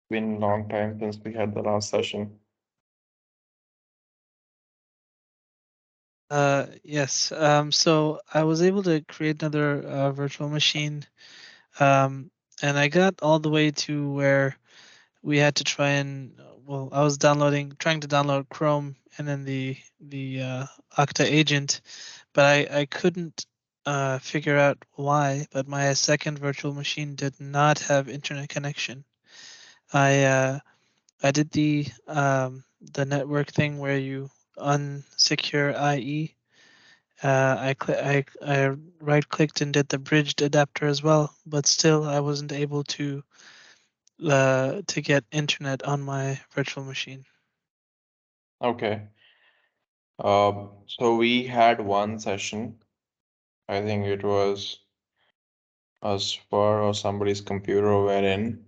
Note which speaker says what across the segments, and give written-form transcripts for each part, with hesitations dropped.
Speaker 1: Been a long time since we had the last session.
Speaker 2: Yes. So I was able to create another virtual machine, and I got all the way to where we had to try and well, I was trying to download Chrome and then the Okta agent, but I couldn't figure out why. But my second virtual machine did not have internet connection. I uh, I did the network thing where you unsecure IE. I right clicked and did the bridged adapter as well, but still I wasn't able to get internet on my virtual machine.
Speaker 1: Okay. So we had one session. I think it was Asfar or somebody's computer wherein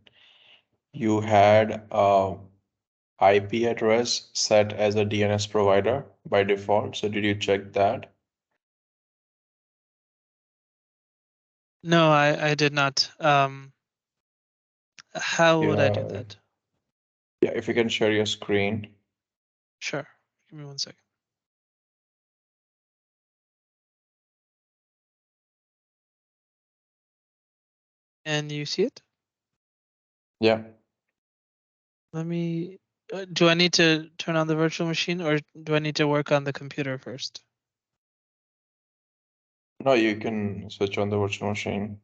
Speaker 1: you had a IP address set as a DNS provider by default. So did you check that?
Speaker 2: No, I did not. How would I do
Speaker 1: Yeah.
Speaker 2: that?
Speaker 1: Yeah, if you can share your screen.
Speaker 2: Sure. Give me 1 second. And you see it?
Speaker 1: Yeah.
Speaker 2: Let me. Do I need to turn on the virtual machine or do I need to work on the computer first?
Speaker 1: No, you can switch on the virtual machine.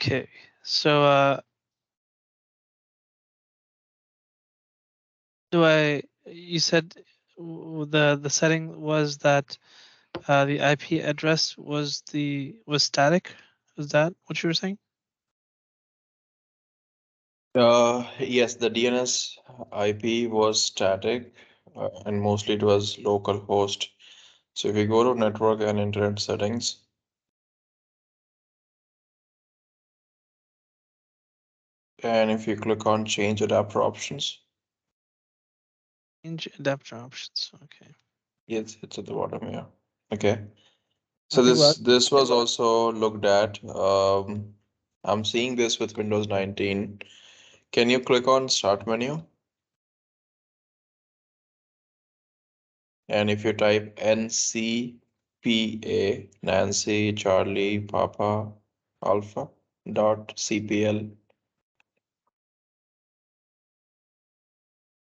Speaker 2: Okay. So you said the setting was that the IP address was static? Is that what you were saying?
Speaker 1: Yes, the DNS IP was static, and mostly it was local host. So if you go to network and internet settings, and if you click on change adapter options,
Speaker 2: Change adapter options. Okay.
Speaker 1: yes, it's at the bottom here. Okay.
Speaker 3: I
Speaker 1: So
Speaker 3: think last
Speaker 1: this was also looked at. I'm seeing this with Windows 19. Can you click on start menu? And if you type NCPA, Nancy, Charlie, Papa, Alpha dot CPL,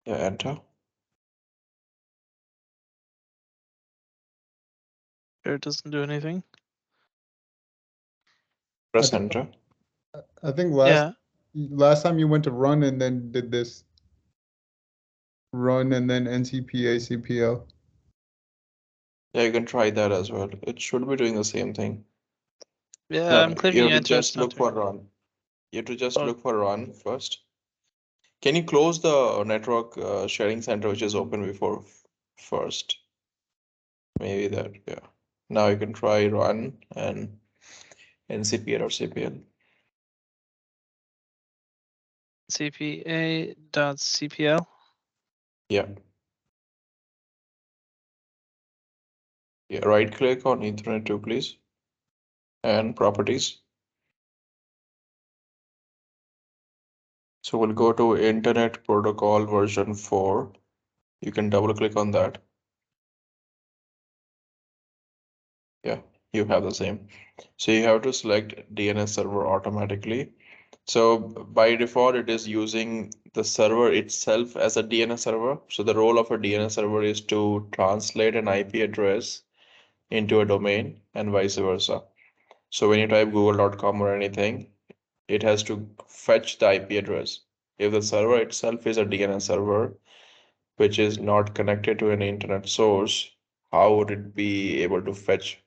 Speaker 1: yeah, enter,
Speaker 2: Sure, it doesn't do anything.
Speaker 3: I
Speaker 1: press
Speaker 3: think
Speaker 1: enter.
Speaker 3: I think
Speaker 2: Yeah.
Speaker 3: last time you went to run and then did this run and then NCPA CPL.
Speaker 1: Yeah, you can try that as well. It should be doing the same thing.
Speaker 2: Yeah, I'm
Speaker 1: No, you
Speaker 2: clicking
Speaker 1: have to
Speaker 2: enter. It's
Speaker 1: just
Speaker 2: not
Speaker 1: look
Speaker 2: doing
Speaker 1: for
Speaker 2: it.
Speaker 1: run. You have to just
Speaker 2: Oh,
Speaker 1: look for run first. Can you close the network sharing center which is open before first? Maybe that, yeah. Now you can try run and NCPL or CPL.
Speaker 2: CPA.cpl.
Speaker 1: Yeah. Yeah, right click on Ethernet 2, please, and properties. So we'll go to Internet Protocol version 4. You can double click on that. Yeah, you have the same. So you have to select DNS server automatically. So by default, it is using the server itself as a DNS server. So the role of a DNS server is to translate an IP address into a domain and vice versa. So when you type google.com or anything, it has to fetch the IP address. If the server itself is a DNS server, which is not connected to an internet source, how would it be able to fetch?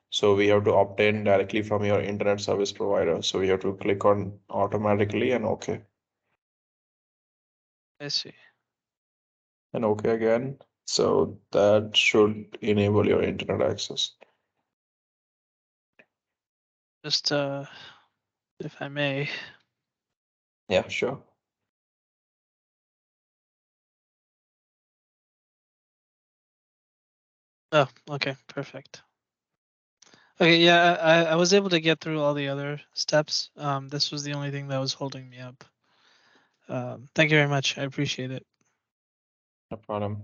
Speaker 1: So we have to obtain directly from your internet service provider. So we have to click on automatically and OK.
Speaker 2: I see.
Speaker 1: And OK again. So that should enable your internet access.
Speaker 2: Just if I may.
Speaker 1: Yeah, sure.
Speaker 2: Oh, okay, perfect. Okay, yeah, I was able to get through all the other steps. This was the only thing that was holding me up. Thank you very much. I appreciate it.
Speaker 1: No problem.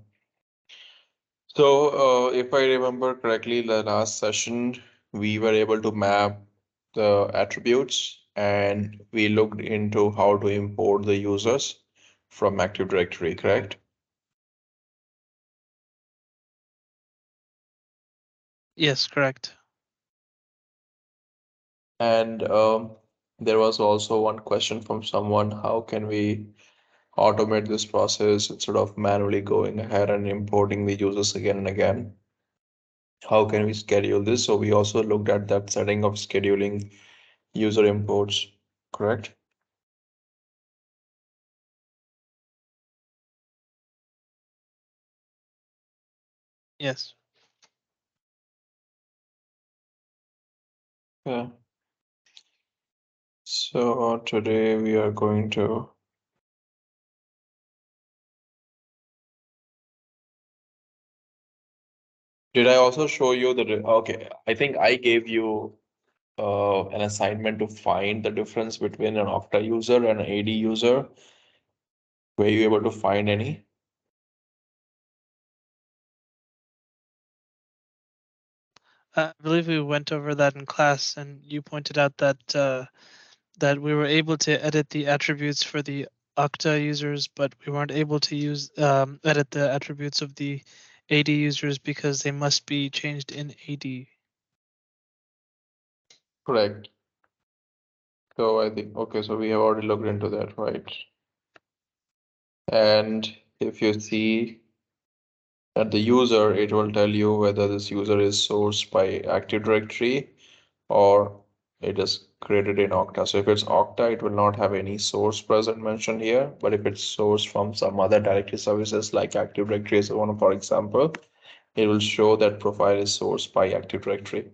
Speaker 1: So if I remember correctly, the last session, we were able to map the attributes and we looked into how to import the users from Active Directory, correct?
Speaker 2: Yes, correct.
Speaker 1: And there was also one question from someone, how can we automate this process instead of manually going ahead and importing the users again and again? How can we schedule this? So we also looked at that setting of scheduling user imports, correct?
Speaker 2: Yes.
Speaker 1: Yeah. So today we are going to. Did I also show you the, okay, I think I gave you an assignment to find the difference between an Okta user and an AD user. Were you able to find any?
Speaker 2: I believe we went over that in class, and you pointed out that that we were able to edit the attributes for the Okta users, but we weren't able to use edit the attributes of the AD users because they must be changed in AD.
Speaker 1: Correct. So I think, okay, so we have already looked into that, right? And if you see at the user, it will tell you whether this user is sourced by Active Directory or it is created in Okta. So if it's Okta, it will not have any source present mentioned here. But if it's sourced from some other directory services like Active Directory is one, for example, it will show that profile is sourced by Active Directory.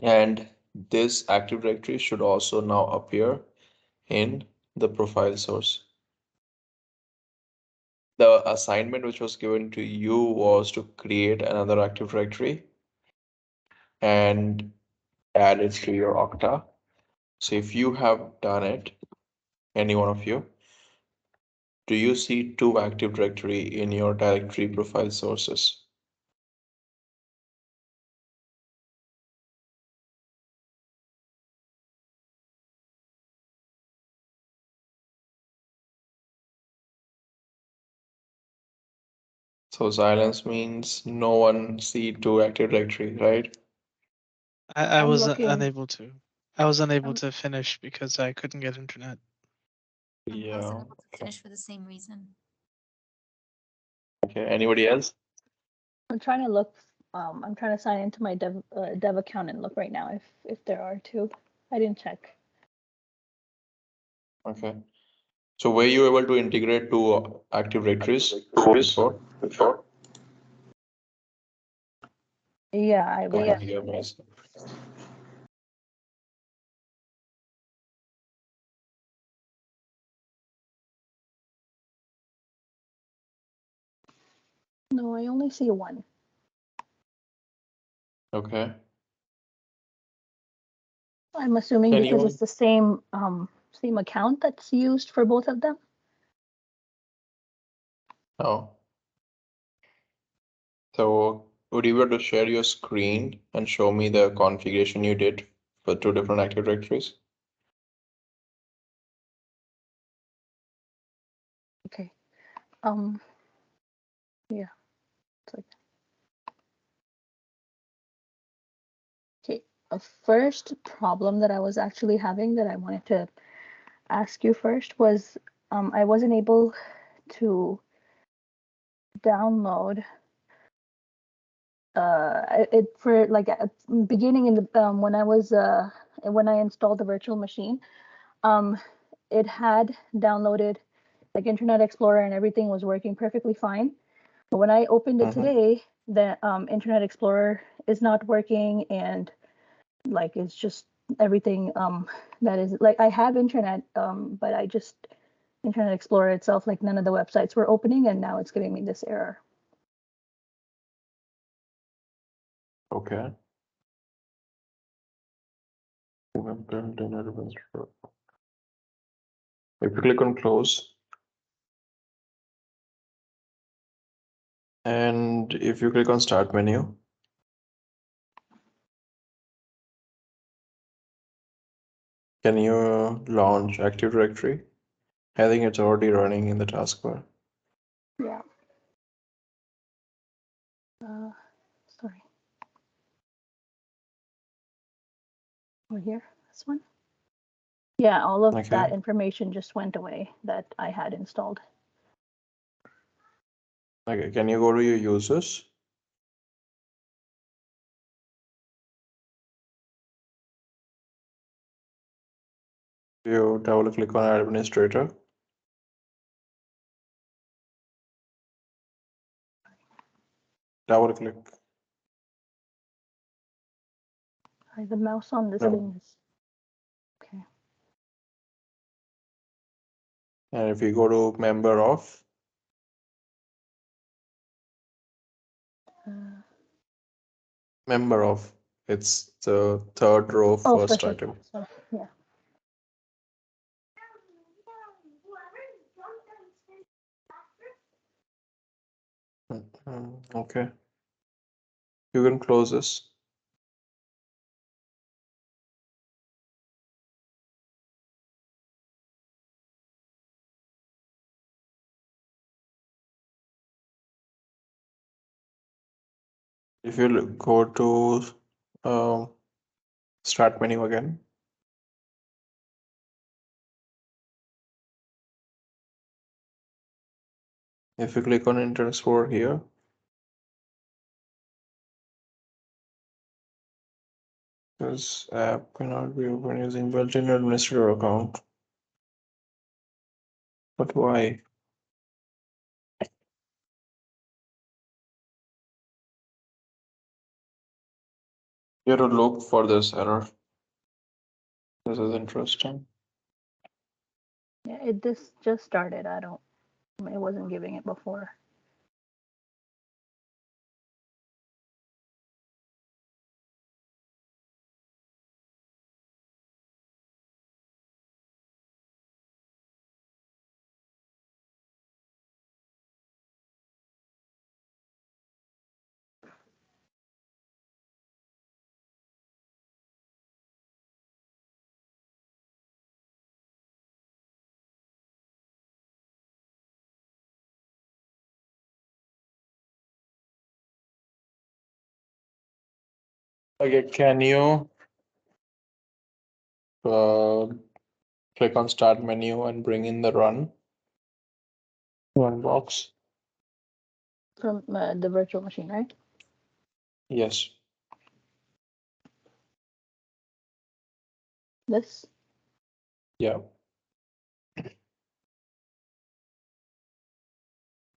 Speaker 1: And this Active Directory should also now appear in the profile source. The assignment which was given to you was to create another Active Directory and add it to your Okta. So if you have done it, any one of you, do you see two Active Directory in your directory profile sources? So silence means no one see two Active Directory, right?
Speaker 2: I
Speaker 4: I'm
Speaker 2: was
Speaker 4: looking.
Speaker 2: unable to. I was unable
Speaker 4: I'm-
Speaker 2: to finish because I couldn't get internet.
Speaker 4: I wasn't
Speaker 1: Yeah.
Speaker 4: able to finish for the same reason.
Speaker 1: Okay. Anybody else?
Speaker 4: I'm trying to look. I'm trying to sign into my dev account and look right now if there are two. I didn't check.
Speaker 1: Okay. So were you able to integrate two Active Directories before?
Speaker 4: Yeah, I
Speaker 1: I
Speaker 4: was.
Speaker 1: can hear myself.
Speaker 4: No, I only see one.
Speaker 1: Okay.
Speaker 4: I'm assuming
Speaker 1: Can
Speaker 4: because
Speaker 1: you?
Speaker 4: it's the same account that's used for both of them.
Speaker 1: Oh. So would you be able to share your screen and show me the configuration you did for two different Active Directories?
Speaker 4: Okay. Yeah. It's like okay. A first problem that I was actually having that I wanted to ask you first was I wasn't able to download it for like beginning in the when I installed the virtual machine. It had downloaded like Internet Explorer and everything was working perfectly fine. But when I opened it today, the Internet Explorer is not working, and like it's just everything that is like I have internet, but I just Internet Explorer itself, like none of the websites were opening, and now it's giving me this error.
Speaker 1: Okay. If you click on close, and if you click on start menu, can you launch Active Directory? I think it's already running in the taskbar.
Speaker 4: Yeah. Sorry. Over here, this one. Yeah, all of
Speaker 1: Okay.
Speaker 4: that information just went away that I had installed.
Speaker 1: Okay, can you go to your users? You double click on administrator. Double click.
Speaker 4: The mouse on this
Speaker 1: No.
Speaker 4: thing is okay.
Speaker 1: And if you go to member of,
Speaker 4: Uh,
Speaker 1: it's the third row,
Speaker 4: oh,
Speaker 1: first
Speaker 4: first,
Speaker 1: item.
Speaker 4: so, yeah.
Speaker 1: Okay. You can close this. If you go to um, start menu again, if you click on Internet Explorer here, this app cannot be opened using built-in administrator account. But why? You have to look for this error. This is interesting.
Speaker 4: Yeah, this just started. It wasn't giving it before.
Speaker 1: Okay, can you uh, click on start menu and bring in the run box?
Speaker 4: From the virtual machine, right?
Speaker 1: Yes.
Speaker 4: This?
Speaker 1: Yeah.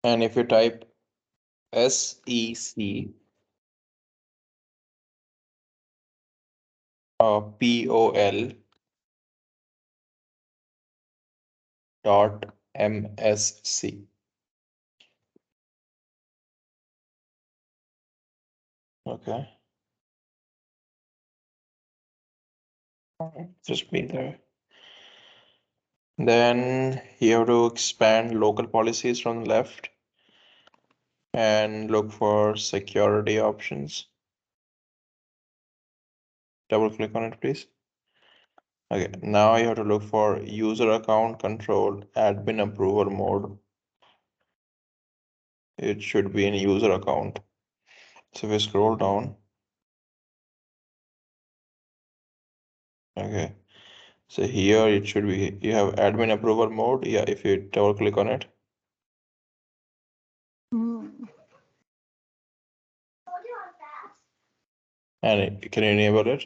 Speaker 1: And if you type SEC POL dot MSC. Okay. Just be there. Then you have to expand local policies from the left. and look for security options. Double click on it, please. Okay, now you have to look for user account control admin approval mode. It should be in user account. So if we scroll down, okay. So here it should be, you have admin approval mode. Yeah, if you double click on it,
Speaker 4: Mm.
Speaker 1: and can you enable it?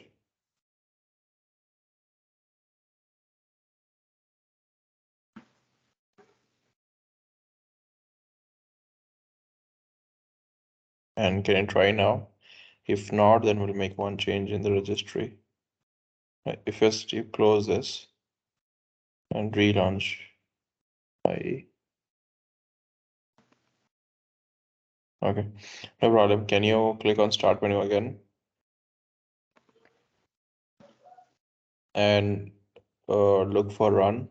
Speaker 1: And can you try now? If not, then we'll make one change in the registry. If first you close this and relaunch IE. Okay, no problem. Can you click on start menu again and look for run?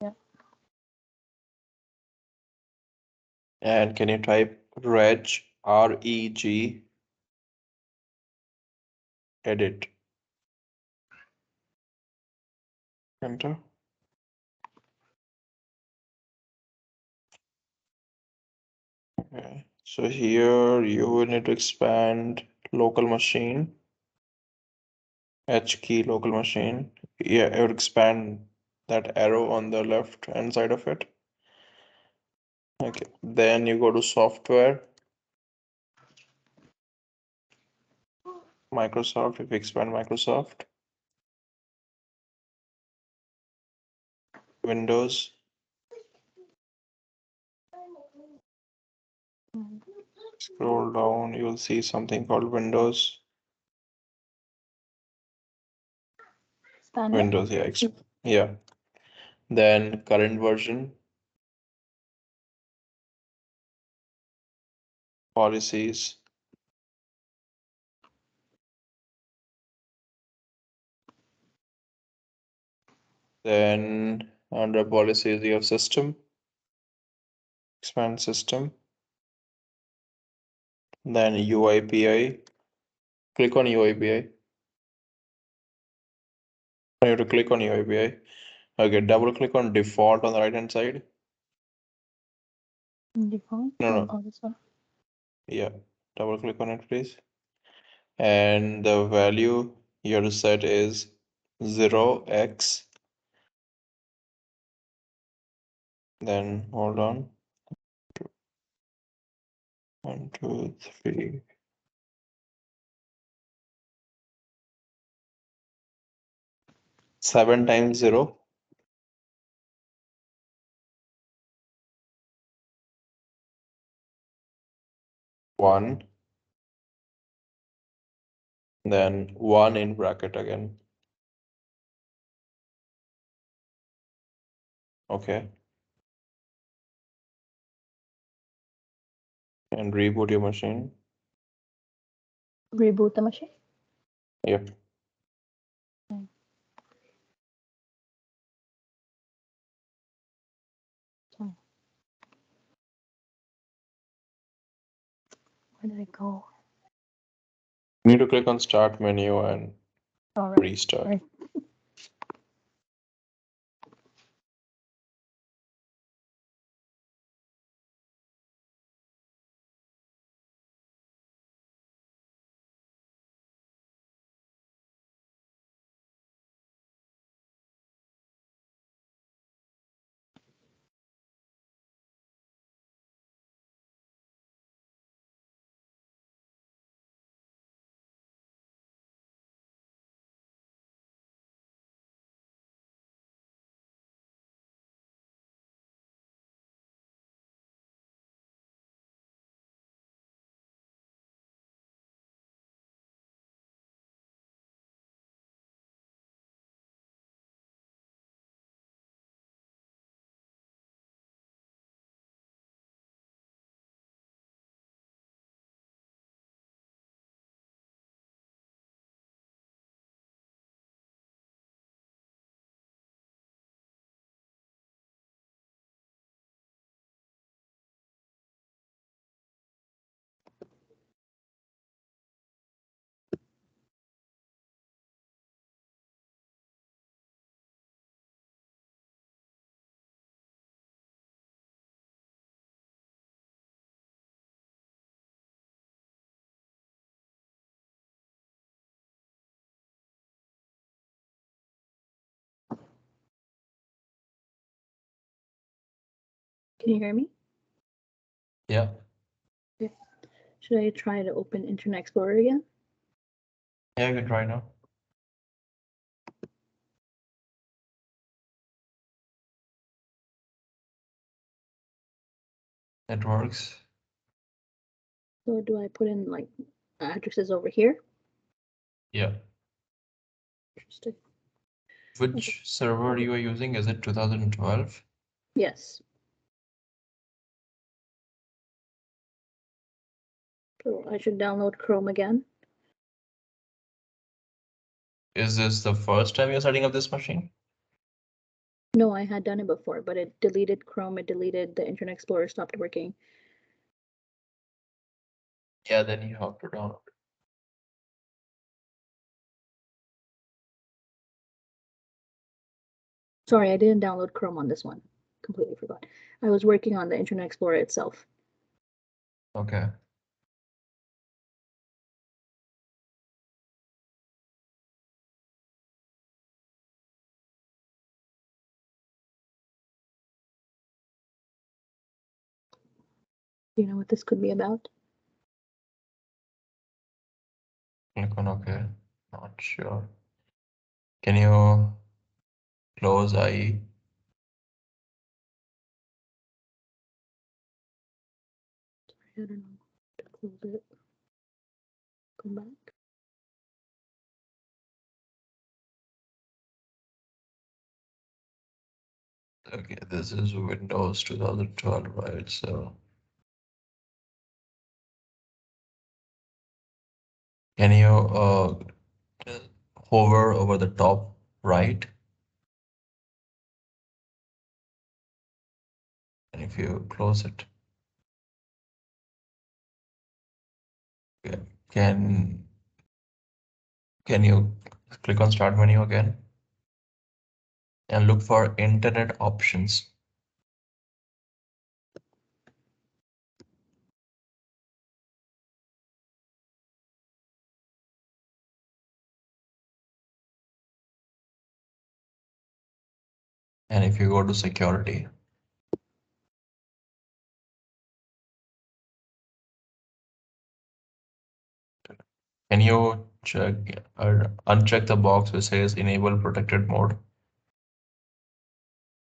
Speaker 4: Yeah.
Speaker 1: And can you type reg, REG, edit, enter? Okay, so here you will need to expand local machine, H key local machine. Yeah, I would expand that arrow on the left hand side of it. Okay, then you go to software, Microsoft. If you expand Microsoft, Windows,
Speaker 4: Mm.
Speaker 1: scroll down, you'll see something called Windows.
Speaker 4: Standard.
Speaker 1: Windows, yeah, yeah. Then current version, policies. Then under policies, you have system, expand system. Then UIPI, click on UIPI. You have to click on UIPI. Okay, double click on default on the right hand side.
Speaker 4: Default.
Speaker 1: No, no,
Speaker 4: Oh, this one.
Speaker 1: yeah, double click on it, please. And the value you have to set is 0x. Then hold on. 1, 2, 3. 7 times 0. 1. Then 1 in bracket again. Okay. And reboot your machine.
Speaker 4: Reboot the machine.
Speaker 1: Yep.
Speaker 4: Sorry. Where did it go?
Speaker 1: You need to click on start menu and
Speaker 4: All right.
Speaker 1: restart.
Speaker 4: Right. Can you hear me?
Speaker 1: Yeah.
Speaker 4: Should I try to open Internet Explorer again?
Speaker 1: Yeah, you can try now. It works.
Speaker 4: So do I put in like addresses over here?
Speaker 1: Yeah.
Speaker 4: Interesting.
Speaker 1: Which server you are using? Is it 2012?
Speaker 4: Yes. So I should download Chrome again.
Speaker 1: Is this the first time you're setting up this machine?
Speaker 4: No, I had done it before, but it deleted Chrome, it deleted the Internet Explorer, stopped working.
Speaker 1: Yeah, then you have to download it.
Speaker 4: Sorry, I didn't download Chrome on this one. Completely forgot. I was working on the Internet Explorer itself.
Speaker 1: Okay.
Speaker 4: Do you know what this could be about?
Speaker 1: Click on OK. Not sure. Can you close IE?
Speaker 4: I don't know. Close it. Come back.
Speaker 1: Okay, this is Windows 2012, right? So can you hover over the top right? And if you close it, okay. Can you click on Start menu again and look for Internet options? And if you go to security, can you check or uncheck the box which says enable protected mode?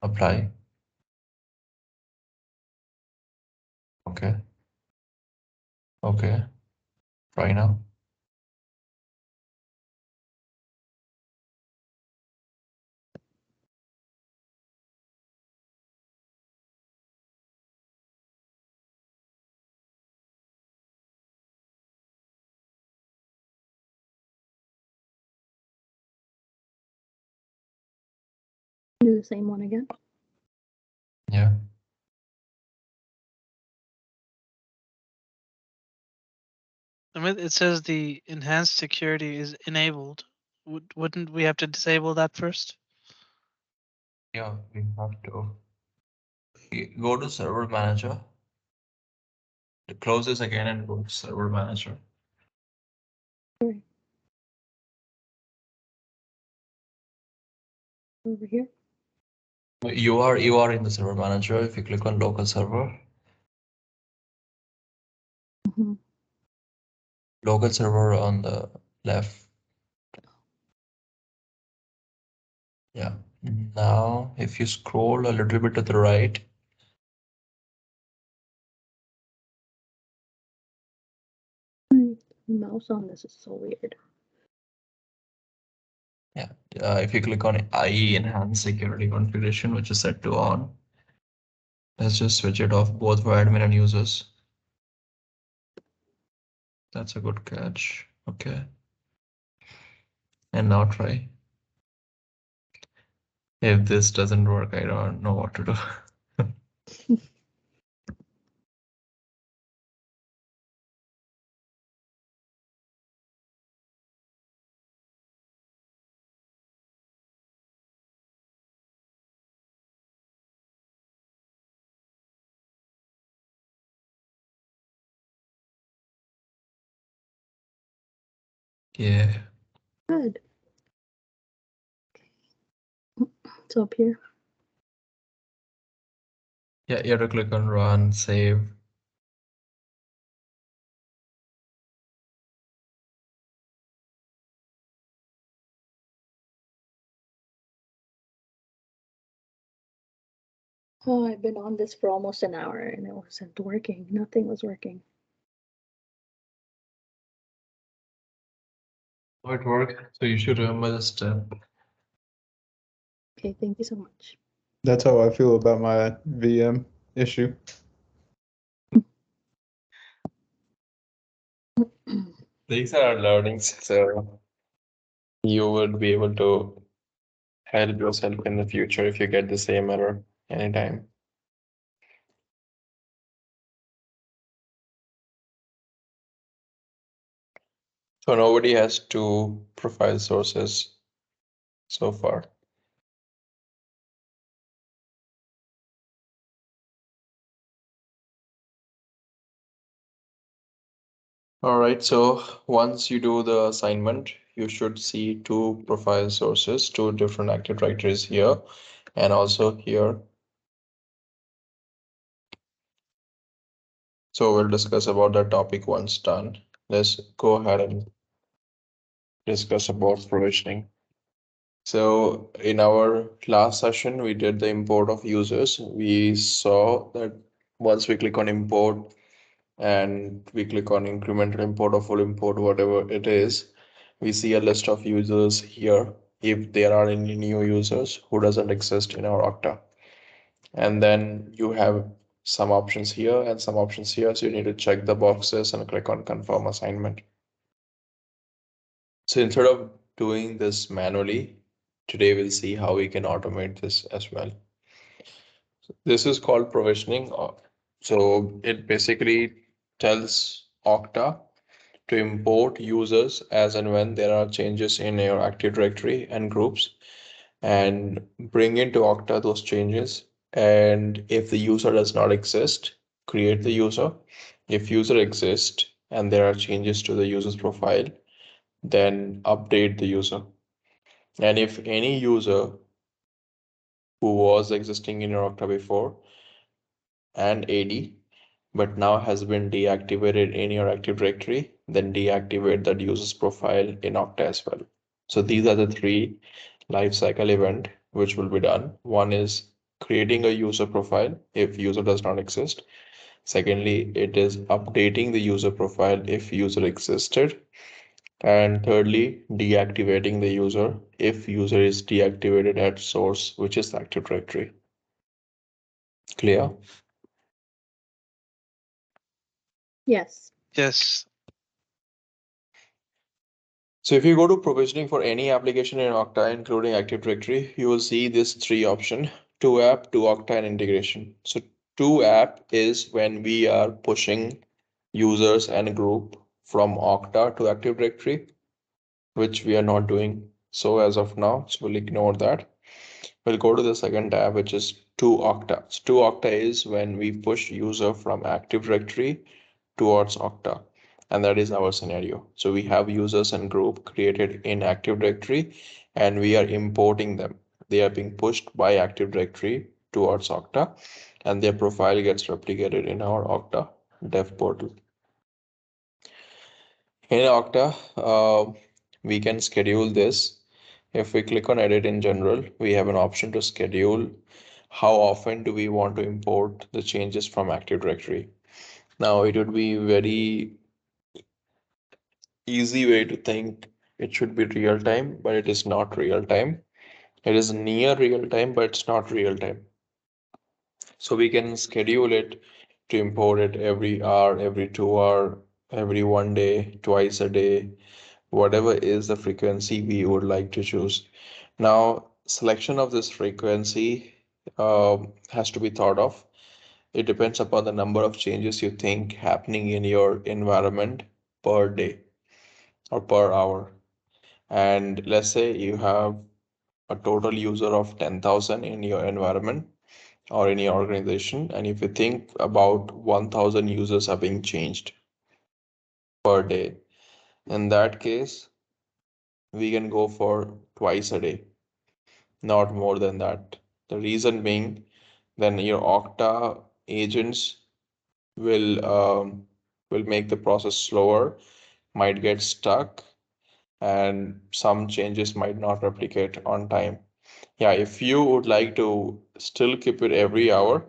Speaker 1: Apply. Okay. Okay. Try now.
Speaker 4: Do the same one again.
Speaker 1: Yeah.
Speaker 2: I mean, it says the enhanced security is enabled. Wouldn't we have to disable that first?
Speaker 1: Yeah, we have to go to server manager. Close this again and go to server manager.
Speaker 4: Sorry. Over here.
Speaker 1: You are in the server manager. If you click on local server, local server on the left. Yeah. Now, if you scroll a little bit to the right,
Speaker 4: Mouse on this is so weird.
Speaker 1: yeah. If you click on IE enhanced security configuration, which is set to on, let's just switch it off both for admin and users. That's a good catch. Okay. And now try. If this doesn't work, I don't know what to do. Yeah.
Speaker 4: Good. It's up here.
Speaker 1: Yeah, you have to click on run, save.
Speaker 4: Oh, I've been on this for almost an hour and it wasn't working. Nothing was working.
Speaker 1: Oh, it worked. So you should remember the step.
Speaker 4: Okay, thank you so much.
Speaker 3: That's how I feel about my VM issue.
Speaker 1: These are learnings, so you would be able to help yourself in the future if you get the same error anytime. So nobody has two profile sources so far. All right, so once you do the assignment, you should see two profile sources, two different Active Directories here and also here. So we'll discuss about that topic once done. Let's go ahead and discuss about provisioning. So in our last session, we did the import of users. We saw that once we click on import and we click on incremental import or full import, whatever it is, we see a list of users here if there are any new users who doesn't exist in our Okta. And then you have some options here and some options here. So you need to check the boxes and click on confirm assignment. So instead of doing this manually, today we'll see how we can automate this as well. This is called provisioning. So it basically tells Okta to import users as and when there are changes in your Active Directory and groups and bring into Okta those changes. And if the user does not exist, create the user. If user exists and there are changes to the user's profile, then update the user. And if any user who was existing in your Okta before and AD, but now has been deactivated in your Active Directory, then deactivate that user's profile in Okta as well. So these are the three lifecycle event which will be done. One is creating a user profile if user does not exist. Secondly, it is updating the user profile if user existed. And thirdly, deactivating the user if user is deactivated at source, which is Active Directory. Clear?
Speaker 4: Yes.
Speaker 2: Yes.
Speaker 1: So if you go to provisioning for any application in Okta, including Active Directory, you will see this three option, to app, to Okta and integration. So to app is when we are pushing users and a group from Okta to Active Directory, which we are not doing so as of now. So we'll ignore that. We'll go to the second tab, which is to Okta. So to Okta is when we push user from Active Directory towards Okta. And that is our scenario. So we have users and group created in Active Directory and we are importing them. They are being pushed by Active Directory towards Okta and their profile gets replicated in our Okta dev portal. In Okta, we can schedule this. If we click on edit in general, we have an option to schedule how often do we want to import the changes from Active Directory. Now it would be very easy way to think it should be real time, but it is not real time. It is near real time, but it's not real time. So we can schedule it to import it every hour, every 2 hour, every 1 day, twice a day, whatever is the frequency we would like to choose. Now, selection of this frequency has to be thought of. It depends upon the number of changes you think happening in your environment per day or per hour. And let's say you have a total user of 10,000 in your environment or in your organization. And if you think about 1,000 users are being changed per day, in that case, we can go for twice a day, not more than that. The reason being then your Okta agents will make the process slower, might get stuck, and some changes might not replicate on time. Yeah, if you would like to still keep it every hour,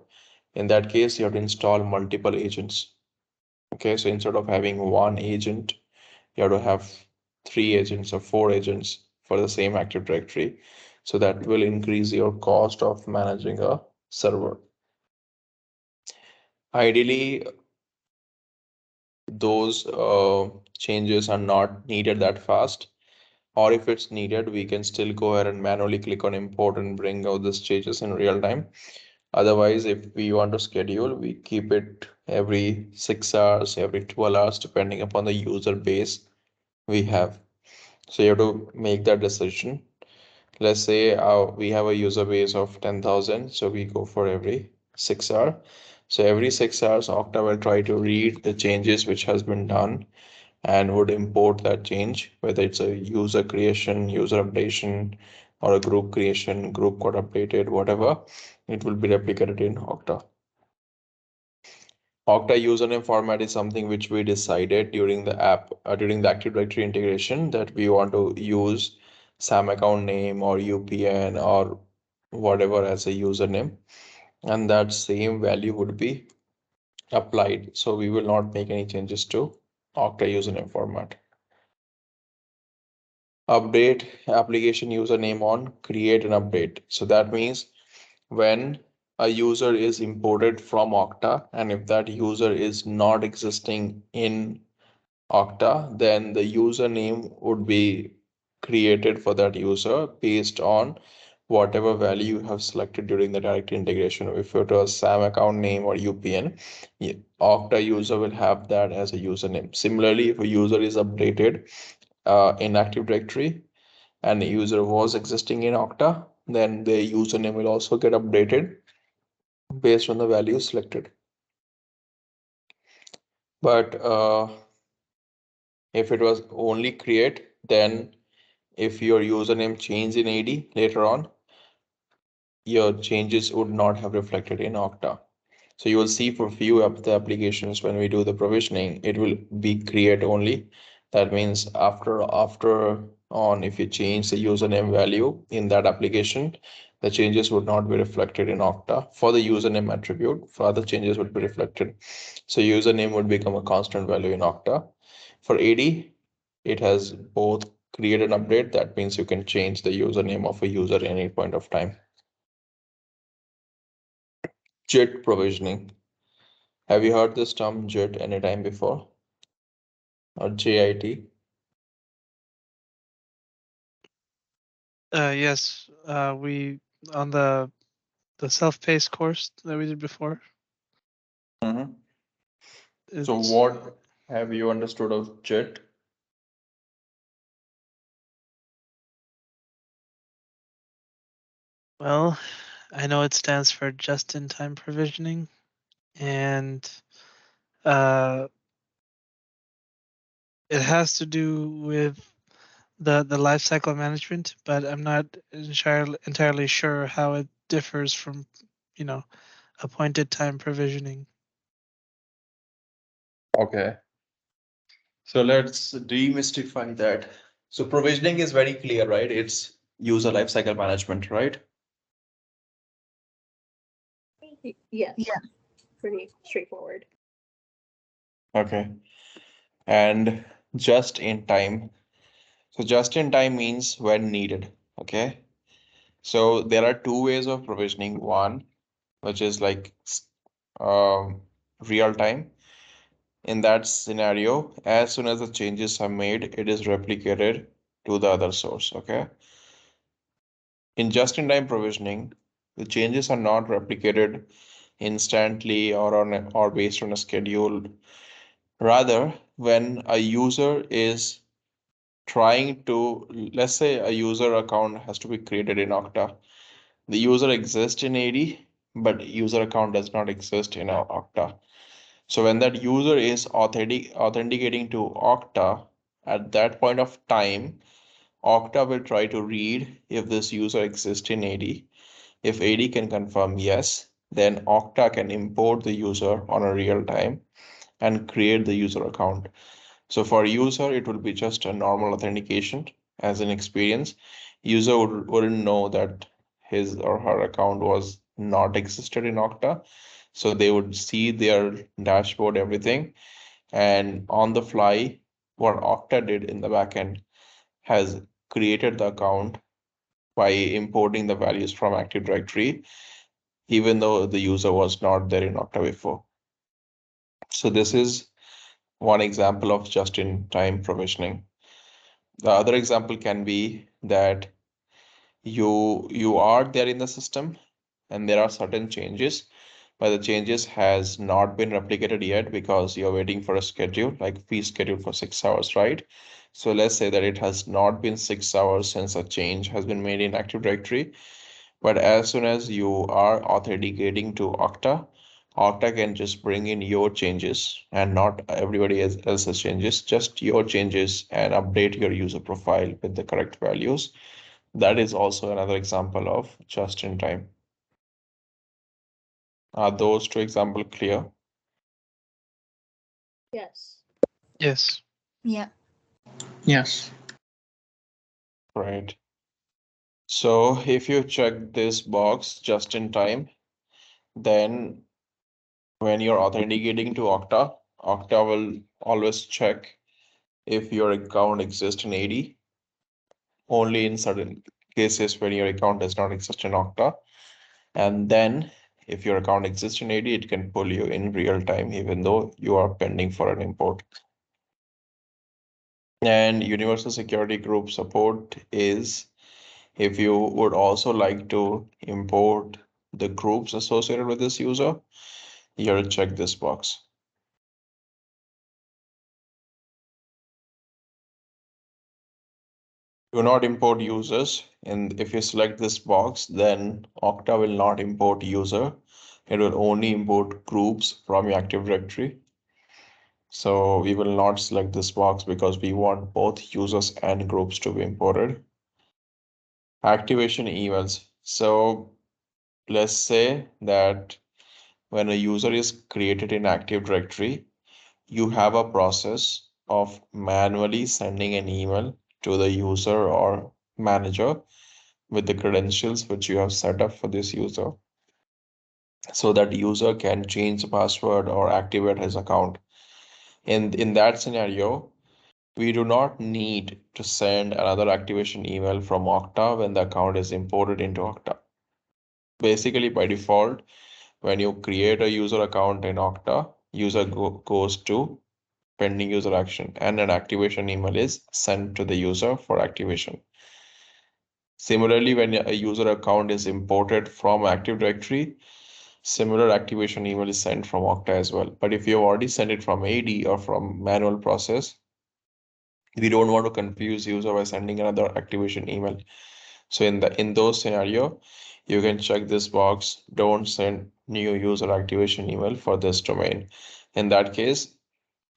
Speaker 1: in that case, you have to install multiple agents. Okay, so instead of having one agent, you have to have three agents or four agents for the same Active Directory. So that will increase your cost of managing a server. Ideally, those changes are not needed that fast. Or if it's needed, we can still go ahead and manually click on import and bring out these changes in real time. Otherwise, if we want to schedule, we keep it every 6 hours, every 12 hours, depending upon the user base we have. So you have to make that decision. Let's say we have a user base of 10,000, so we go for every 6 hour. So every 6 hours, Okta will try to read the changes which has been done and would import that change, whether it's a user creation, user updation, or a group creation, group got updated, whatever, it will be replicated in Okta. Okta username format is something which we decided during the during the Active Directory integration, that we want to use SAM account name or UPN or whatever as a username, and that same value would be applied. So we will not make any changes to Okta username format. Update application username on create and update. So that means when a user is imported from Okta, and if that user is not existing in Okta, then the username would be created for that user based on whatever value you have selected during the direct integration. If it was SAM account name or UPN, Okta user will have that as a username. Similarly, if a user is updated in Active Directory and the user was existing in Okta, then the username will also get updated based on the value selected. But if it was only create, then if your username changed in AD later on, your changes would not have reflected in Okta. So you will see for few of the applications when we do the provisioning, it will be create only. That means after on, if you change the username value in that application, the changes would not be reflected in Okta for the username attribute. For other changes would be reflected. So username would become a constant value in Okta. For AD, it has both create and update. That means you can change the username of a user at any point of time. JIT provisioning. Have you heard this term JIT anytime before? Or JIT?
Speaker 2: Yes, we on the self-paced course that we did before.
Speaker 1: Mm-hmm. So
Speaker 2: It's
Speaker 1: what have you understood of JIT?
Speaker 2: well, I know it stands for just-in-time provisioning, and uh, it has to do with the lifecycle management, but I'm not entirely sure how it differs from, you know, appointed time provisioning.
Speaker 1: Okay. So let's demystify that. So provisioning is very clear, right? It's user lifecycle management, right?
Speaker 4: Yes. Yeah. Pretty straightforward.
Speaker 1: Okay. And just in time. So just in time means when needed. Okay. So there are two ways of provisioning. One, which is like um, real time. In that scenario, as soon as the changes are made, it is replicated to the other source. Okay. In just-in-time provisioning, the changes are not replicated instantly or based on a schedule. Rather, when a user is trying to, let's say a user account has to be created in Okta. The user exists in AD, but user account does not exist in our Okta. So when that user is authenticating to Okta, at that point of time, Okta will try to read if this user exists in AD. If AD can confirm yes, then Okta can import the user on a real time and create the user account. So for user, it will be just a normal authentication as an experience. User wouldn't know that his or her account was not existed in Okta. So they would see their dashboard, everything, and on the fly, what Okta did in the backend has created the account by importing the values from Active Directory, even though the user was not there in Okta before. So this is one example of just-in-time provisioning. The other example can be that you are there in the system and there are certain changes, but the changes has not been replicated yet because you're waiting for a schedule, like fee schedule for 6 hours, right? So let's say that it has not been 6 hours since a change has been made in Active Directory, but as soon as you are authenticating to Okta, Okta can just bring in your changes and not everybody else's changes, just your changes and update your user profile with the correct values. That is also another example of just in time. Are those two examples clear?
Speaker 4: Yes.
Speaker 2: Yes.
Speaker 5: Yeah.
Speaker 3: Yes.
Speaker 1: Right. So if you check this box just in time, then when you're authenticating to Okta, Okta will always check if your account exists in AD, only in certain cases when your account does not exist in Okta. And then if your account exists in AD, it can pull you in real time, even though you are pending for an import. And Universal Security Group support is if you would also like to import the groups associated with this user, you have to check this box. Do not import users. And if you select this box, then Okta will not import user. It will only import groups from your Active Directory. So we will not select this box because we want both users and groups to be imported. Activation emails. So let's say that when a user is created in Active Directory, you have a process of manually sending an email to the user or manager with the credentials which you have set up for this user so that user can change the password or activate his account. In that scenario, we do not need to send another activation email from Okta when the account is imported into Okta. Basically, by default, when you create a user account in Okta, user goes to pending user action and an activation email is sent to the user for activation. Similarly, when a user account is imported from Active Directory, similar activation email is sent from Okta as well. But if you already sent it from AD or from manual process, we don't want to confuse user by sending another activation email. So in those scenario, you can check this box, don't send new user activation email for this domain. In that case,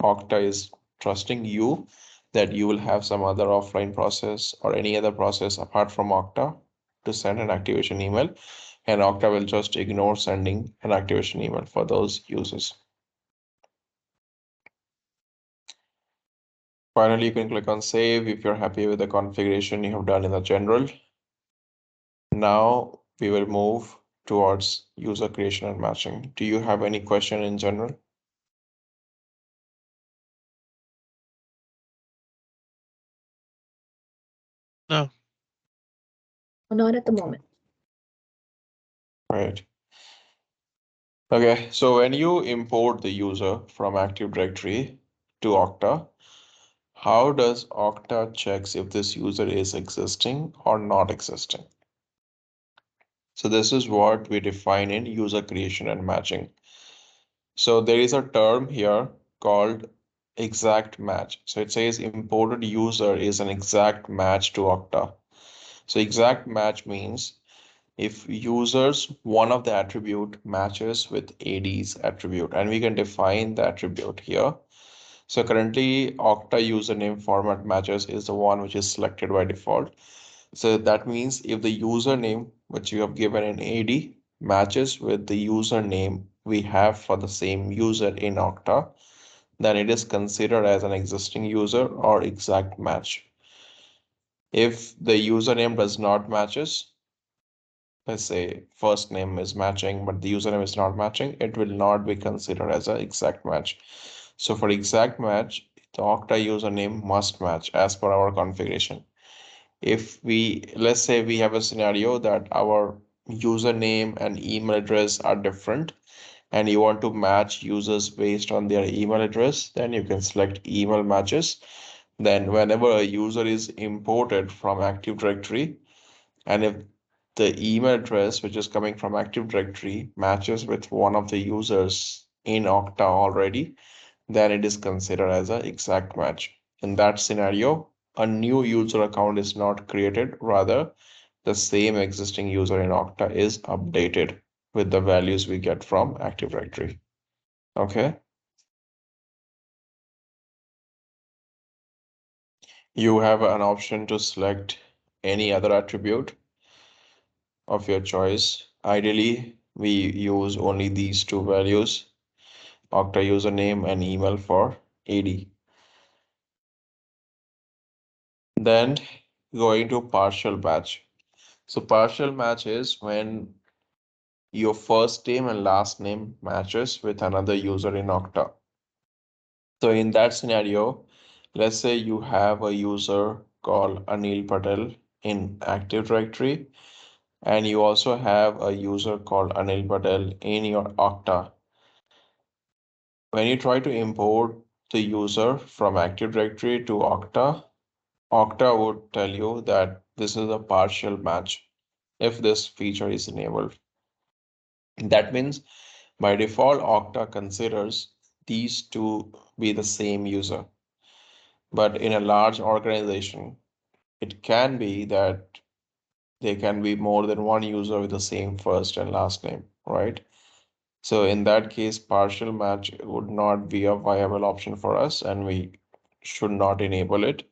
Speaker 1: Okta is trusting you that you will have some other offline process or any other process apart from Okta to send an activation email, and Okta will just ignore sending an activation email for those users. Finally, you can click on save if you're happy with the configuration you have done in the general. Now we will move towards user creation and matching. Do you have any question in general?
Speaker 2: No.
Speaker 4: Not at the moment.
Speaker 1: Right. Okay, so when you import the user from Active Directory to Okta, how does Okta checks if this user is existing or not existing? So this is what we define in user creation and matching. So there is a term here called exact match. So it says imported user is an exact match to Okta. So exact match means if users, one of the attribute matches with AD's attribute, and we can define the attribute here. So currently Okta username format matches is the one which is selected by default. So that means if the username which you have given in AD matches with the username we have for the same user in Okta, then it is considered as an existing user or exact match. If the username does not matches, let's say first name is matching, but the username is not matching, it will not be considered as an exact match. So for exact match, the Okta username must match as per our configuration. If let's say we have a scenario that our username and email address are different and you want to match users based on their email address, then you can select email matches. Then whenever a user is imported from Active Directory, and if the email address which is coming from Active Directory matches with one of the users in Okta already, then it is considered as an exact match. In that scenario, a new user account is not created, rather, the same existing user in Okta is updated with the values we get from Active Directory. Okay. You have an option to select any other attribute of your choice. Ideally, we use only these two values, Okta username and email for AD. Then going to partial match. So partial match is when your first name and last name matches with another user in Okta. So in that scenario, let's say you have a user called Anil Patel in Active Directory, and you also have a user called Anil Patel in your Okta. When you try to import the user from Active Directory to Okta, Okta would tell you that this is a partial match if this feature is enabled. That means by default, Okta considers these to be the same user. But in a large organization, it can be that there can be more than one user with the same first and last name, right? So in that case, partial match would not be a viable option for us, and we should not enable it.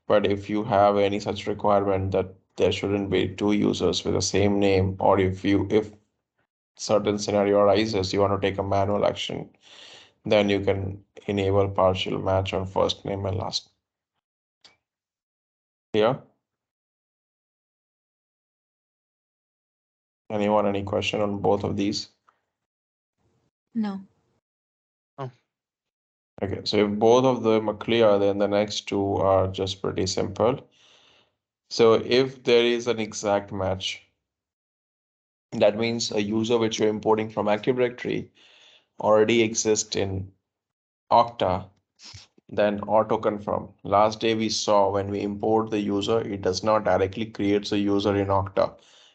Speaker 1: But if you have any such requirement that there shouldn't be two users with the same name, or if certain scenario arises, you want to take a manual action, then you can enable partial match on first name and last. Yeah. Anyone, any question on both of these?
Speaker 5: No.
Speaker 2: Oh.
Speaker 1: Okay, so if both of them are clear, then the next two are just pretty simple. So if there is an exact match, that means a user which you're importing from Active Directory already exists in Okta, then auto confirm. Last day we saw when we import the user, it does not directly create a user in Okta.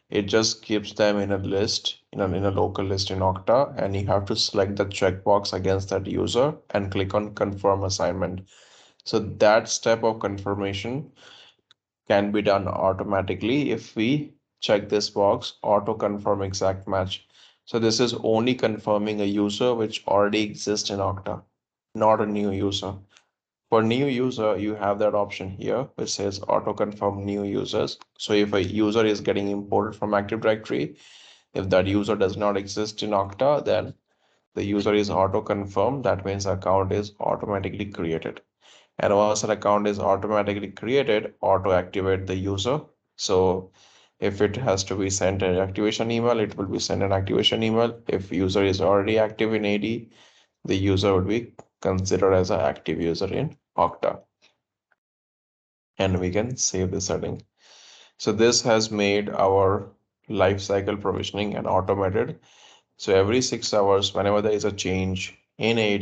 Speaker 1: It just keeps them in a list, in a local list in Okta, and you have to select the checkbox against that user and click on confirm assignment. So that step of confirmation can be done automatically if we check this box, auto confirm exact match. So this is only confirming a user which already exists in Okta, not a new user. For new user, you have that option here, which says auto confirm new users. So if a user is getting imported from Active Directory, if that user does not exist in Okta, then the user is auto confirmed. That means account is automatically created. And once an account is automatically created, auto activate the user. So if it has to be sent an activation email, it will be sent an activation email. If user is already active in AD, the user would be considered as an active user in Okta. And we can save the setting. So this has made our lifecycle provisioning and automated. So every 6 hours, whenever there is a change in AD,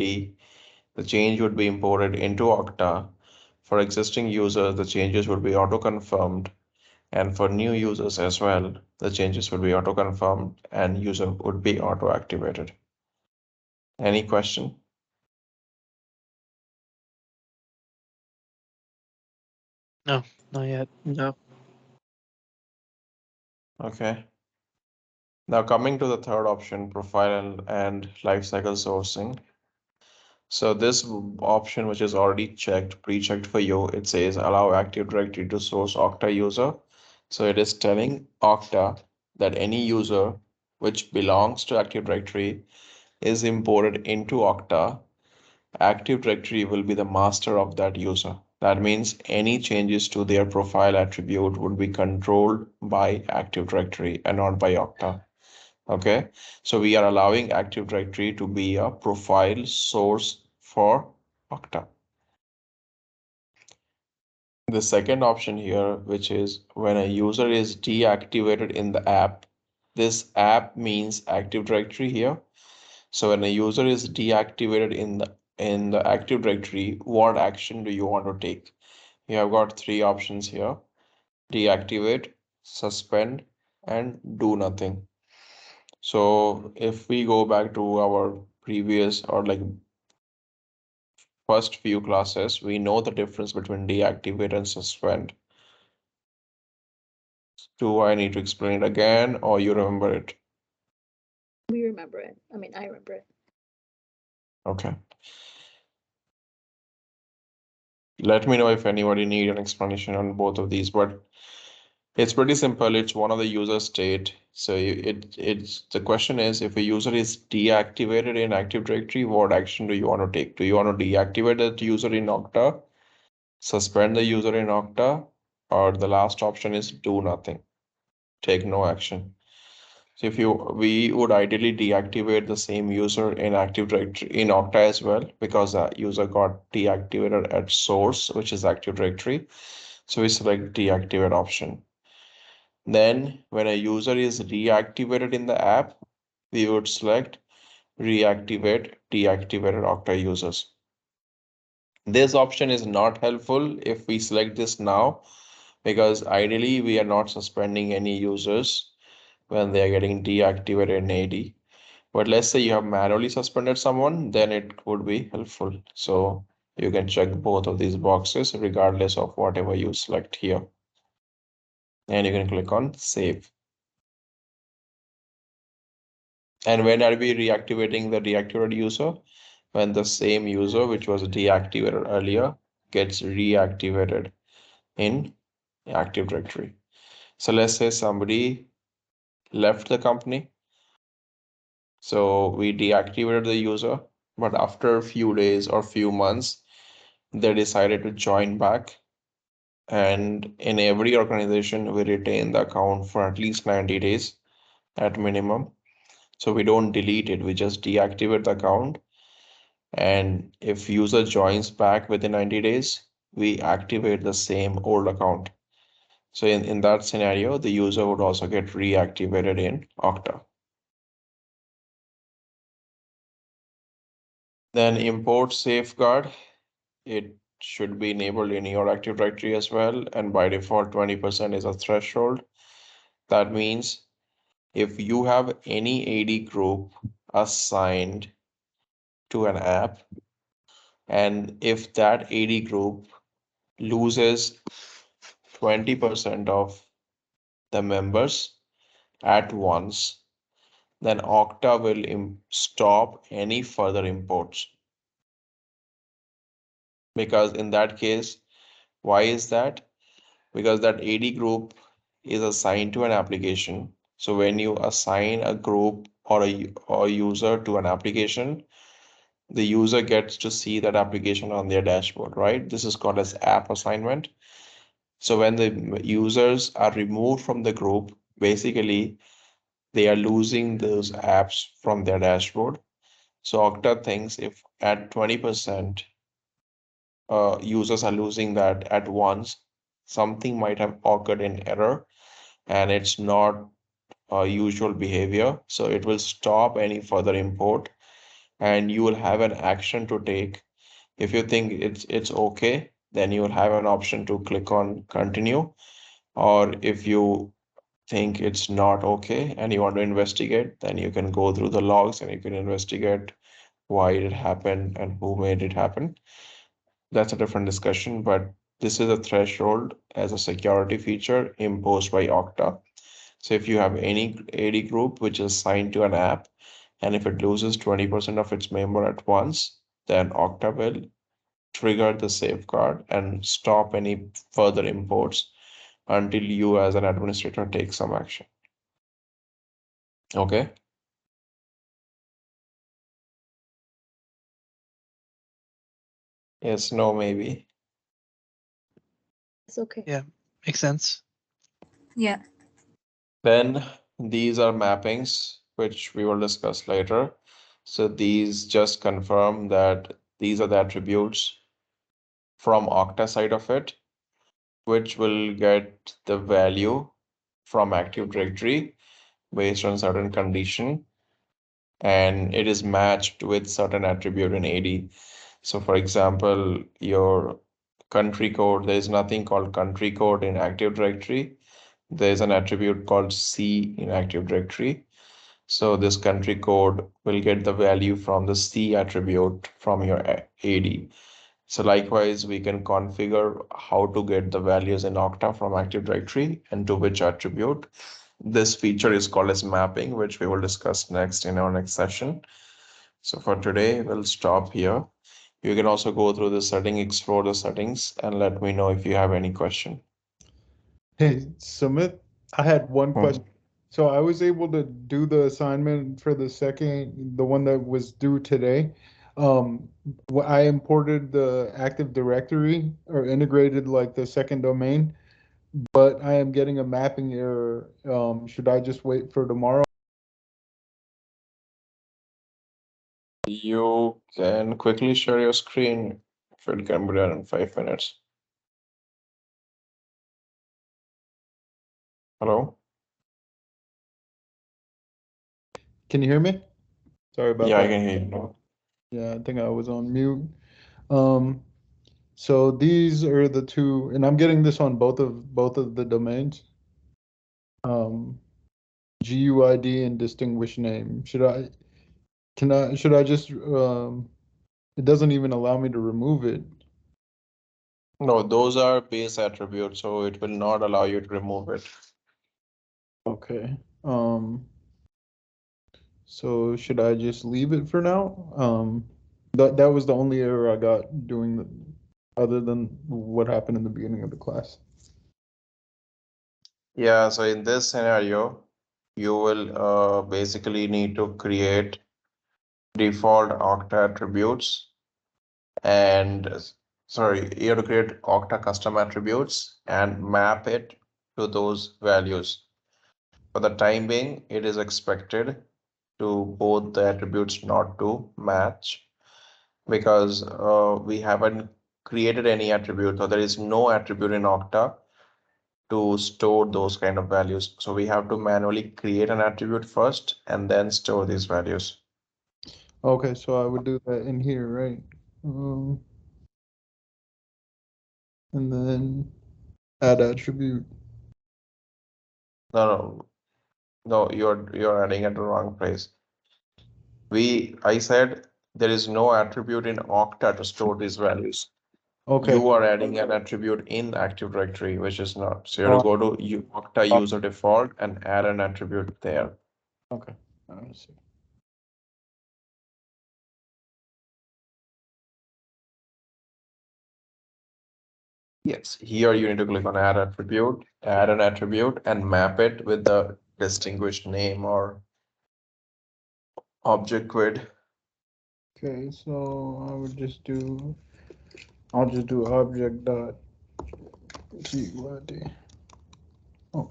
Speaker 1: the change would be imported into Okta. For existing users, the changes would be auto-confirmed. And for new users as well, the changes would be auto-confirmed and user would be auto-activated. Any question?
Speaker 2: No, not yet.
Speaker 5: No.
Speaker 1: Okay. Now coming to the third option, profile and lifecycle sourcing. So this option, which is already checked, pre-checked for you, it says allow Active Directory to source Okta user. So it is telling Okta that any user which belongs to Active Directory is imported into Okta, Active Directory will be the master of that user. That means any changes to their profile attribute would be controlled by Active Directory and not by Okta. Okay, so we are allowing Active Directory to be a profile source for Okta. The second option here, which is when a user is deactivated in the app, this app means Active Directory here. So when a user is deactivated in the Active Directory, what action do you want to take? You have got three options here: deactivate, suspend, and do nothing. So if we go back to our previous or like first few classes, we know the difference between deactivate and suspend. Do I need to explain it again or you remember it?
Speaker 4: We remember it. I mean, I remember it.
Speaker 1: Okay. Let me know if anybody need an explanation on both of these, but it's pretty simple. It's one of the user state. So it's the question is if a user is deactivated in Active Directory, what action do you want to take? Do you want to deactivate that user in Okta, suspend the user in Okta, or the last option is do nothing, take no action. So if we would ideally deactivate the same user in Active Directory in Okta as well, because that user got deactivated at source, which is Active Directory. So we select deactivate option. Then when a user is reactivated in the app, we would select reactivate deactivated Okta users. This option is not helpful if we select this now, because ideally we are not suspending any users when they are getting deactivated in AD. But let's say you have manually suspended someone, then it would be helpful. So you can check both of these boxes regardless of whatever you select here. And you can click on save. And when are we reactivating the deactivated user? When the same user, which was deactivated earlier, gets reactivated in Active Directory. So let's say somebody left the company. So we deactivated the user, but after a few days or few months, they decided to join back. And in every organization, we retain the account for at least 90 days at minimum. So we don't delete it, we just deactivate the account. And if user joins back within 90 days, we activate the same old account. So in that scenario, the user would also get reactivated in Okta. Then import safeguard. It should be enabled in your Active Directory as well. And by default, 20% is a threshold. That means if you have any AD group assigned to an app, and if that AD group loses 20% of the members at once, then Okta will stop any further imports. Because in that case, why is that? Because that AD group is assigned to an application. So when you assign a group or a user to an application, the user gets to see that application on their dashboard, right? This is called as app assignment. So when the users are removed from the group, basically they are losing those apps from their dashboard. So Okta thinks if at 20% users are losing that at once, something might have occurred in error and it's not usual behavior. So it will stop any further import and you will have an action to take. If you think it's okay, then you will have an option to click on continue. Or if you think it's not okay and you want to investigate, then you can go through the logs and you can investigate why it happened and who made it happen. That's a different discussion, but this is a threshold as a security feature imposed by Okta. So if you have any AD group which is assigned to an app, and if it loses 20% of its member at once, then Okta will trigger the safeguard and stop any further imports until you as an administrator take some action. Okay. Yes, no, maybe.
Speaker 4: It's okay.
Speaker 2: Yeah, makes sense.
Speaker 5: Yeah.
Speaker 1: Then these are mappings, which we will discuss later. So these just confirm that these are the attributes from Okta side of it, which will get the value from Active Directory based on certain condition, and it is matched with certain attribute in AD. So for example, your country code, there is nothing called country code in Active Directory. There's an attribute called C in Active Directory. So this country code will get the value from the C attribute from your AD. So likewise, we can configure how to get the values in Okta from Active Directory and to which attribute. This feature is called as mapping, which we will discuss next in our next session. So for today, we'll stop here. You can also go through the setting, explore the settings, and let me know if you have any question.
Speaker 3: Hey, Sumit, I had one
Speaker 1: Hmm.
Speaker 3: question. So I was able to do the assignment for the one that was due today. I imported the Active Directory or integrated like the second domain, but I am getting a mapping error. Should I just wait for tomorrow?
Speaker 1: You can quickly share your screen if it can be done in 5 minutes. Hello?
Speaker 3: Can you hear me? Sorry about
Speaker 1: Yeah, I
Speaker 3: that.
Speaker 1: can hear you now.
Speaker 3: Yeah, I think I was on mute. Um, so these are the two, and I'm getting this on both of the domains. Um, GUID and distinguished name. Should I just it doesn't even allow me to remove it.
Speaker 1: No, those are base attributes, so it will not allow you to remove it.
Speaker 3: Okay. So should I just leave it for now? That was the only error I got doing the other than what happened in the beginning of the class.
Speaker 1: Yeah, so in this scenario, you will basically need to create default Okta attributes and sorry, you have to create Okta custom attributes and map it to those values. For the time being, it is expected to both the attributes not to match because we haven't created any attribute, so there is no attribute in Okta to store those kind of values. So we have to manually create an attribute first and then store these values.
Speaker 3: Okay, so I would do that in here, right? Um, and then add attribute.
Speaker 1: No, no, no, you're adding at the wrong place. I said there is no attribute in Okta to store these values.
Speaker 3: Okay.
Speaker 1: You are adding an attribute in Active Directory, which is not. So you have
Speaker 3: Oh,
Speaker 1: to go to Okta user default and add an attribute there.
Speaker 3: okay. I see.
Speaker 1: Yes, here you need to click on add an attribute and map it with the distinguished name or object grid.
Speaker 3: Okay, so I'll just do object dot GUID. Oh,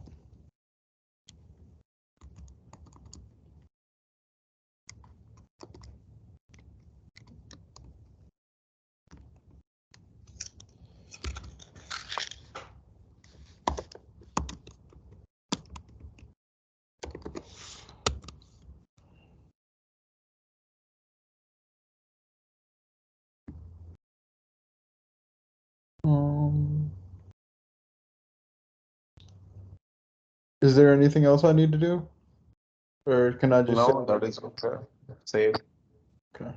Speaker 3: um, is there anything else I need to do? Or can I just say,
Speaker 1: No, that is okay. Save.
Speaker 3: okay,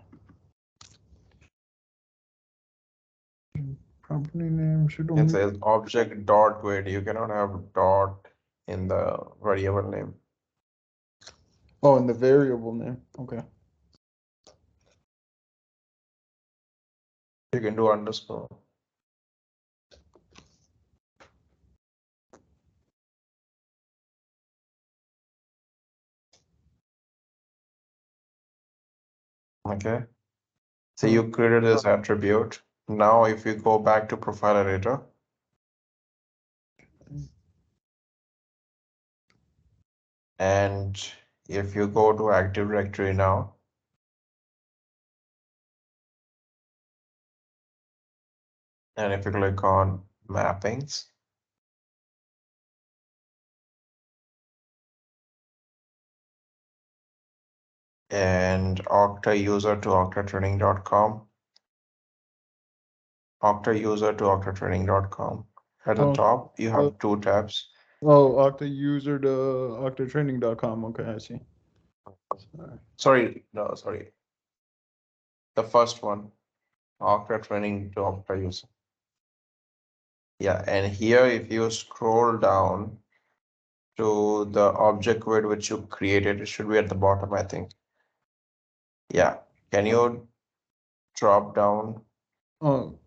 Speaker 3: company name should
Speaker 1: It
Speaker 3: only,
Speaker 1: says object dot grid. You cannot have dot in the variable name.
Speaker 3: oh, and the variable name, okay.
Speaker 1: You can do underscore. Okay. So you created this attribute. Now, if you go back to profile editor, and if you go to Active Directory now, and if you click on mappings, and Okta user to oktatraining.com, Okta user to oktatraining.com. At the
Speaker 3: Oh,
Speaker 1: top, you have two tabs.
Speaker 3: Oh, Okta user to oktatraining.com. Okay, I see.
Speaker 1: Sorry. The first one, Okta training to Okta user. Yeah, and here if you scroll down to the object grid which you created, it should be at the bottom, I think. Yeah, can you drop down?
Speaker 3: Oh,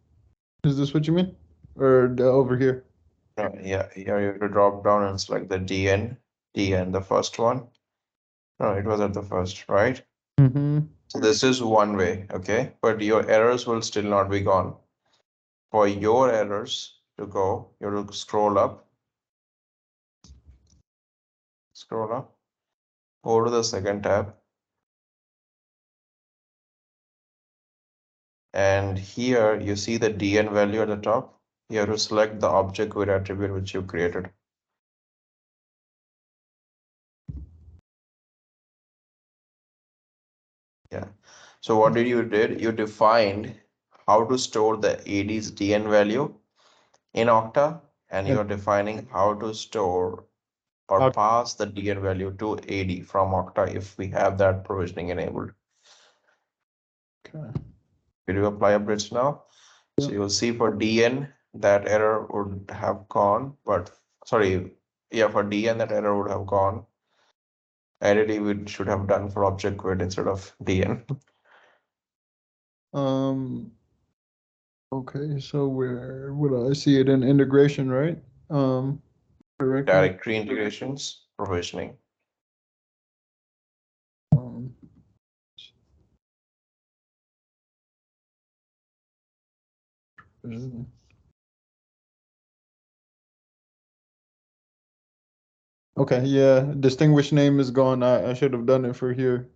Speaker 3: is this what you mean? Or over here?
Speaker 1: Yeah, here you have to drop down and select the DN, the first one. No, it was at the first, right?
Speaker 3: Mm-hmm.
Speaker 1: So this is one way, okay? But your errors will still not be gone. For your errors to go, you have to scroll up, go to the second tab, and here you see the DN value at the top. You have to select the object grid attribute which you created. Yeah. So what did? You defined how to store the AD's DN value in Okta, and
Speaker 3: And
Speaker 1: you're defining how to store or pass the DN value to AD from Okta if we have that provisioning enabled.
Speaker 3: Okay.
Speaker 1: Will you apply updates now? So you'll see for DN that error would have gone, but sorry, yeah, for DN that error would have gone. Ideally, we should have done for object grid instead of DN.
Speaker 3: Okay, so where would I see it in integration, right? Directory.
Speaker 1: Directory integrations, provisioning.
Speaker 3: Um, okay, yeah, distinguished name is gone. I should have done it for here.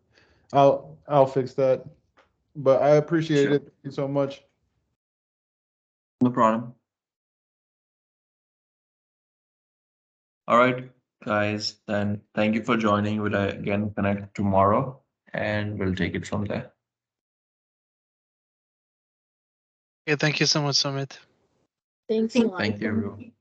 Speaker 3: I'll fix that. But I appreciate
Speaker 1: Sure.
Speaker 3: it. Thank you so much.
Speaker 1: No problem. All right, guys, then thank you for joining. We'll again connect tomorrow and we'll take it from there.
Speaker 2: Okay, thank you so much, Sumit.
Speaker 5: Thanks a lot.
Speaker 1: Thank you, everyone.